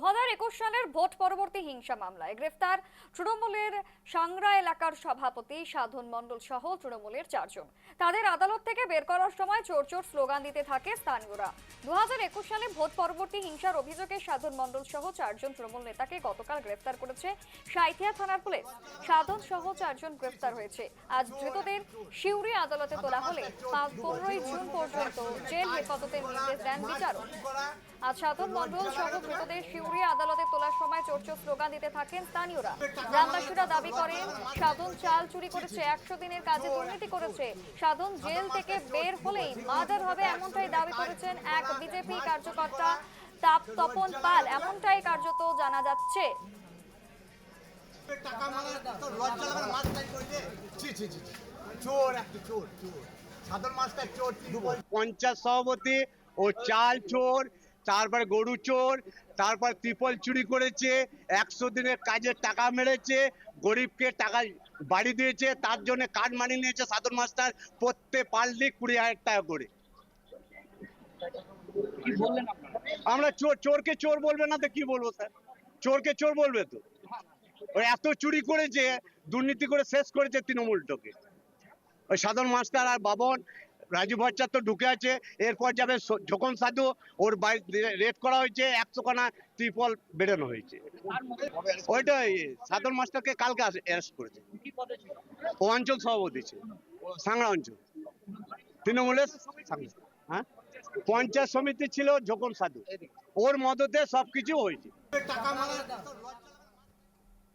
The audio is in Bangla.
2021 সালের ভোট পরবর্তী হিংসা মামলায় গ্রেফতার তৃণমূলের সাংরা এলাকার সভাপতি সাধন মণ্ডল সহ তৃণমূলের 4 জন। তাদের আদালত থেকে বের করার সময় চোর চোর স্লোগান দিতে থাকে স্থানীয়রা। 2021 সালে ভোট পরবর্তী হিংসার অভিযোগে সাধন মণ্ডল সহ 4 জন তৃণমূল নেতাকে গতকাল গ্রেফতার করেছে সাঁইথিয়া থানার পুলিশ। সাধন সহ 4 জন গ্রেফতার হয়েছে। আজ ধৃতদের সিউড়ি আদালতে তোলা হলে 15ই জুন পর্যন্ত জেল হেফাজতের নির্দেশ দেন বিচারক। আজ সাধন মণ্ডল সহ ধৃতদের সিউড়ি আদালতে তোলার সময় চোর চোর স্লোগান দিতে থাকেন স্থানীয়রা। গ্রামবাসীরা দাবি করেন সাধন চাল চুরি করেছে, 100 দিনের কাজে দুর্নীতি করেছে। সাধন জেল থেকে বের হলেই মার্ডার হবে এমনটাই দাবি করেছেন এক বিজেপি কার্যকর্তা তপন পাল। এমনটাই কার্যত জানা যাচ্ছে। পঞ্চায়েত সভাপতি ও চাল চোর, তারপরে গরু চোর, তারপর ত্রিপল চুরি করেছে, 100 দিনের কাজের টাকা মেরেছে, গরিবকে টাকা বাড়ি দিয়েছে, তার জন্য কার্ড মানি নিয়েছে সাধন মাস্টার প্রত্যেক পারলি 20,000 টাকা করে। আমরা চোরকে চোর বলবে না তো কি বলবো স্যার? চোরকে চোর বলবে তো? ওই এত চুরি করেছে, দুর্নীতি করে শেষ করেছে তৃণমূলটাকে। ওই সাধন মাস্টার আর বাবন রাজু ভট্টাচার্য তো ঢুকে আছে, এরপর যাবে ঝোকন সাধু, ওর বাড়ি রেড করা হয়েছে, 100 খানা ত্রিপল বেরোনো হয়েছে। ওইটাই সাধন মাস্টারকে কালকে অ্যারেস্ট করেছে। ও অঞ্চল সভাপতি ছিল, সাংড়া অঞ্চল তৃণমূলের। হ্যাঁ, পঞ্চায়েত সমিতি ছিল ঝোকন সাধু, ওর মদতে সবকিছু হয়েছে।